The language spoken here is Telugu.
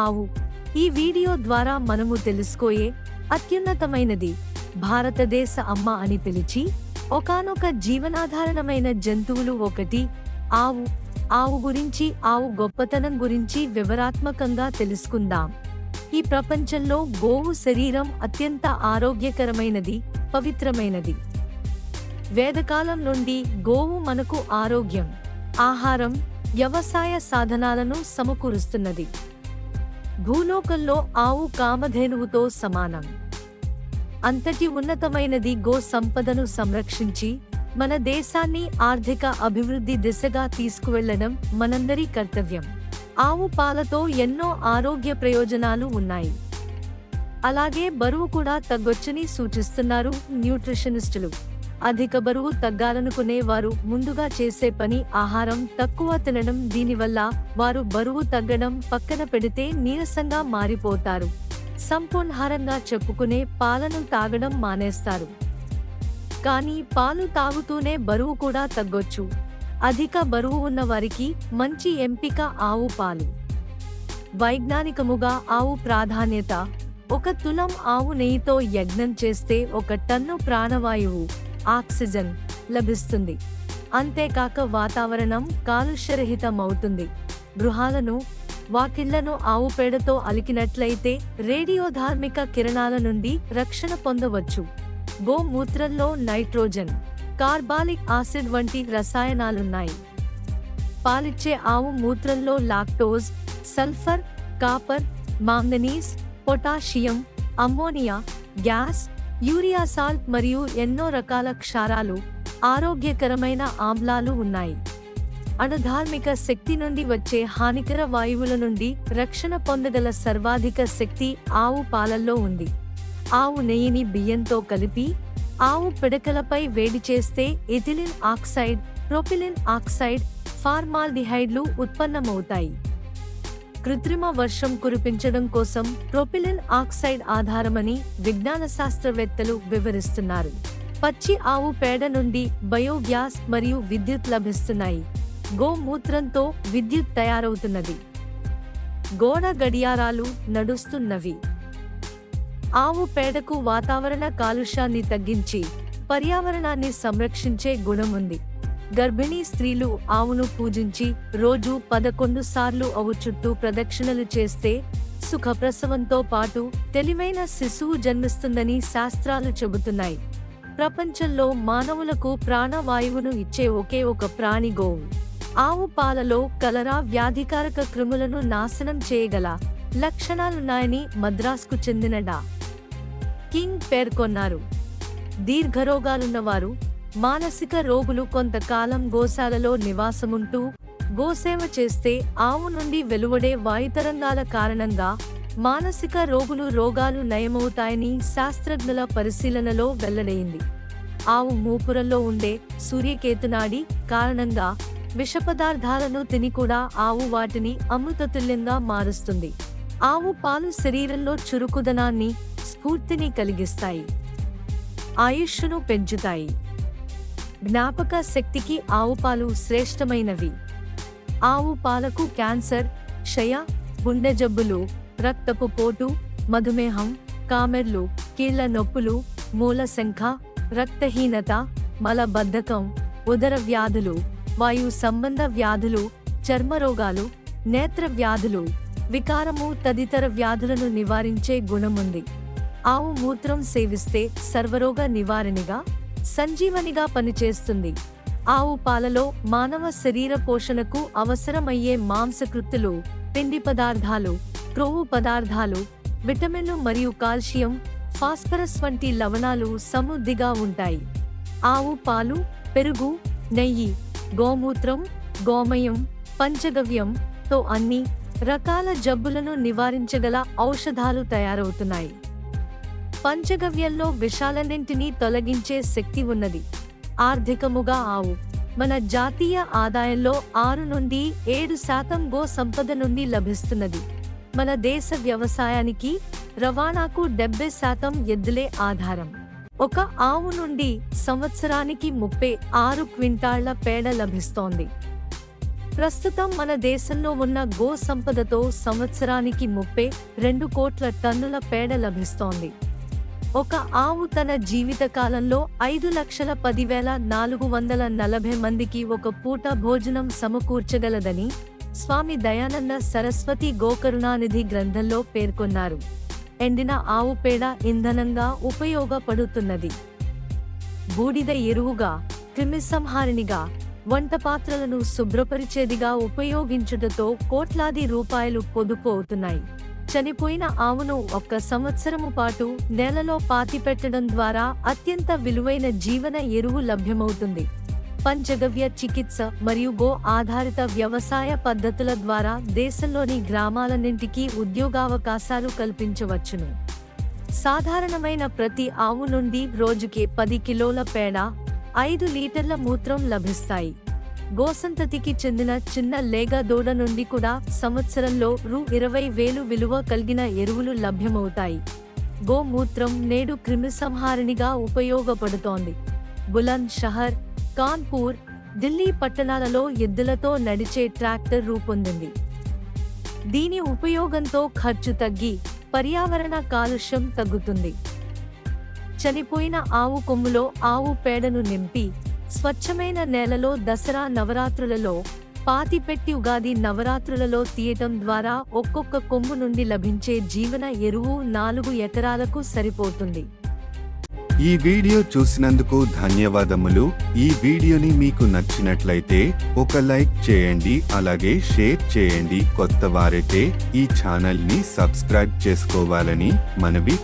ఆవు. ఈ వీడియో ద్వారా మనము తెలుసుకోయే అత్యున్నతమైనది భారతదేశ అమ్మ అని పిలిచి ఒకానొక జీవనాధారణమైన జంతువులు ఒకటి ఆవు. ఆవు గురించి, ఆవు గొప్పతనం గురించి వివరాత్మకంగా తెలుసుకుందాం. ఈ ప్రపంచంలో గోవు శరీరం అత్యంత ఆరోగ్యకరమైనది, పవిత్రమైనది. వేదకాలం నుండి గోవు మనకు ఆరోగ్యం, ఆహారం, వ్యవసాయ సాధనాలను సమకూరుస్తున్నది. భూలోకంలో ఆవు కామధేనువుతో సమానం. అంతటి ఉన్నతమైనది గో సంపదను సంరక్షించి మన దేశాన్ని ఆర్థిక అభివృద్ధి దిశగా తీసుకువెళ్లడం మనందరి కర్తవ్యం. ఆవు పాలతో ఎన్నో ఆరోగ్య ప్రయోజనాలు ఉన్నాయి. అలాగే బరువు కూడా తగ్గొచ్చని సూచిస్తున్నారు న్యూట్రిషనిస్టులు. అధిక బరువు తగ్గాలనుకునే వారు ముందుగా చేసే పని ఆహారం తక్కువ తినడం. దీనివల్ల వారు బరువు తగ్గడం పక్కన పెడితే నీరసంగా మారిపోతారు. సంపూర్ణాహారంగా చెప్పుకునే పాలను తాగడం మానేస్తారు. కానీ పాలు తాగుతూనే బరువు కూడా తగ్గొచ్చు. అధిక బరువు ఉన్న వారికి మంచి ఎంపిక ఆవు పాలు. వైజ్ఞానికముగా ఆవు ప్రాధాన్యత: 1 తులం ఆవు నెయ్యితో యజ్ఞం చేస్తే 1 టన్ను ప్రాణవాయువు, ఆక్సిజన్ లభిస్తుంది. అంతేకాక వాతావరణం కాలుష్యరహితమవుతుంది. గృహాలను, వాకిళ్లను ఆవు పేడతో అలికినట్లయితే రేడియోధార్మిక కిరణాల నుండి రక్షణ పొందవచ్చు. గోమూత్రంలో నైట్రోజన్, కార్బాలిక్ యాసిడ్ వంటి రసాయనాలున్నాయి. పాలిచ్చే ఆవు మూత్రంలో lactose, sulphur, copper, manganese, potassium, ammonia gas, urea salt మరియు ఎన్నో రకాల క్షారాలు, ఆరోగ్యకరమైన ఆమ్లాలు ఉన్నాయి. అణుధార్మిక శక్తి నుండి వచ్చే హానికర వాయువుల నుండి రక్షణ పొందగల సర్వాధిక శక్తి ఆవు పాలల్లో ఉంది. ఆవు నెయ్యిని బియ్యంతో కలిపి ఆవు పిడకలపై వేడి చేస్తే ఎథిలిన్ ఆక్సైడ్, ప్రొపిలిన్ ఆక్సైడ్, ఫార్మాల్డిహైడ్లు ఉత్పన్నమవుతాయి. కృత్రిమ వర్షం కురిపించడం కోసం ప్రొపిలిన్ ఆక్సైడ్ ఆధారమని విజ్ఞాన శాస్త్రవేత్తలు వివరిస్తున్నారు. పచ్చి ఆవు పేడ నుండి బయోగ్యాస్ మరియు విద్యుత్ లభిస్తున్నాయి. గోమూత్రంతో విద్యుత్ తయారవుతున్నది. గోడ గడియారాలు నడుస్తున్నవి. ఆవు పేడకు వాతావరణ కాలుష్యాన్ని తగ్గించి పర్యావరణాన్ని సంరక్షించే గుణముంది. గర్భిణీ స్త్రీలు ఆవును పూజించి రోజు 11 సార్లు ఆవు చుట్టూ ప్రదక్షిణలు చేస్తే సుఖప్రసవంతో పాటు తెలివైన శిశువు జన్మిస్తుందని శాస్త్రాలు చెబుతున్నాయి. ప్రపంచంలో మానవులకు ప్రాణవాయువును ఇచ్చే ఒకే ఒక ప్రాణి గోవు. ఆవు పాలలో కలరా వ్యాధికారక క్రిములను నాశనం చేయగల లక్షణాలున్నాయని మద్రాసుకు చెందిన డా. కింగ్ పేర్కొన్నారు. దీర్ఘరోగాలున్నవారు, మానసిక రోగులు కొంతకాలం గోశాలలో నివాసముంటూ గోసేవ చేస్తే ఆవు నుండి వెలువడే వాయుతరంగాల కారణంగా మానసిక రోగాలు నయమవుతాయని శాస్త్రజ్ఞుల పరిశీలనలో వెల్లడైంది. ఆవు మూపురంలో ఉండే సూర్యకేతునాడి కారణంగా విషపదార్థాలను తిని కూడా ఆవు వాటిని అమృతతుల్యంగా మారుస్తుంది. ఆవు పాలు శరీరంలో చురుకుదనాన్ని, స్ఫూర్తిని కలిగిస్తాయి. ఆయుష్ను పెంచుతాయి. జ్ఞాపక శక్తికి ఆవు పాలు శ్రేష్టమైనవి. ఆవు పాలకు క్యాన్సర్, క్షయ, గుండె జబ్బులు, రక్తపు పోటు, మధుమేహం, కామెర్లు, కీళ్ల నొప్పులు, మూలశంఖ, రక్తహీనత, మలబద్ధకం, ఉదర వ్యాధులు, వాయు సంబంధ వ్యాధులు, చర్మరోగాలు, నేత్ర వ్యాధులు, వికారము తదితర వ్యాధులను నివారించే గుణముంది. ఆవు మూత్రం సేవిస్తే సర్వరోగ నివారణగా, సంజీవనిగా పనిచేస్తుంది. ఆవు పాలలో మానవ శరీర పోషణకు అవసరమయ్యే మాంసకృత్తులు, పిండి పదార్థాలు, క్రొవ్వు పదార్థాలు, విటమిన్లు మరియు కాల్షియం, ఫాస్ఫరస్ వంటి లవణాలు సమృద్ధిగా ఉంటాయి. ఆవు పాలు, పెరుగు, నెయ్యి, గోమూత్రం, గోమయం, పంచగవ్యం తో అన్ని రకాల జబ్బులను నివారించగల ఔషధాలు తయారవుతున్నాయి. పంచగవ్యంలో విషాలన్నింటినీ తొలగించే శక్తి ఉన్నది. ఆర్థికముగా ఆవు మన జాతీయ ఆదాయంలో 6 నుండి 7% గో సంపద నుండి లభిస్తున్నది. మన దేశ వ్యవసాయానికి, రవాణాకు 70% ఎద్దులే ఆధారం. ఒక ఆవు నుండి సంవత్సరానికి 36 క్వింటాళ్ల పేడ లభిస్తోంది. ప్రస్తుతం మన దేశంలో ఉన్న గో సంపదతో సంవత్సరానికి 32 కోట్ల టన్నుల పేడ లభిస్తోంది. ఒక ఆవు తన జీవిత కాలంలో 5,10,440 మందికి ఒక పూట భోజనం సమకూర్చగలదని స్వామి దయానంద సరస్వతి గోకరుణానిధి గ్రంథంలో పేర్కొన్నారు. ఎండిన ఆవు పేడ ఇంధనంగా ఉపయోగపడుతున్నది. బూడిద ఎరువుగా, క్రిమిసంహారిణిగా, వంటపాత్రలను శుభ్రపరిచేదిగా ఉపయోగించుటతో కోట్లాది రూపాయలు పొదుపు అవుతున్నాయి. చనిపోయిన ఆవును 1 సంవత్సరము పాటు నేలలో పాతిపెట్టడం ద్వారా అత్యంత విలువైన జీవన ఎరువు లభ్యమవుతుంది. పంచగవ్య చికిత్స మరియు గో ఆధారిత వ్యవసాయ పద్ధతుల ద్వారా దేశంలోని గ్రామాలన్నింటికీ ఉద్యోగావకాశాలు కల్పించవచ్చును. సాధారణమైన ప్రతి ఆవు నుండి రోజుకి 10 కిలోల పేడ, 5 లీటర్ల మూత్రం లభిస్తాయి. గోసంతతికి చెందిన చిన్న లేగ దూడ నుండి కూడా సంవత్సరంలో రూ. 20,000 విలువ కలిగిన ఎరువులు లభ్యమవుతాయి. గోమూత్రం నేడు క్రిమిసంహారిణిగా ఉపయోగపడుతోంది. బులంద్ షహర్, కాన్పూర్, ఢిల్లీ పట్టణాలలో ఎద్దులతో నడిచే ట్రాక్టర్ రూపొందింది. దీని ఉపయోగంతో ఖర్చు తగ్గి పర్యావరణ కాలుష్యం తగ్గుతుంది. చనిపోయిన ఆవు కొమ్ములో ఆవు పేడను నింపి స్వచ్ఛమైన నేలలో దసరా నవరాత్రులలో పాతిపెట్టి ఉగాది నవరాత్రులలో తీయటం ద్వారా ఒక్కొక్క కొమ్ము నుండి లభించే జీవన ఎరువు 4 ఎకరాలకు సరిపోతుంది. ఈ వీడియో చూసినందుకు ధన్యవాదములు. ఈ వీడియోని మీకు నచ్చినట్లయితే ఒక లైక్ చేయండి, అలాగే షేర్ చేయండి. కొత్త వారైతే ఈ ఛానల్ ని సబ్స్క్రైబ్ చేసుకోవాలని మనవి.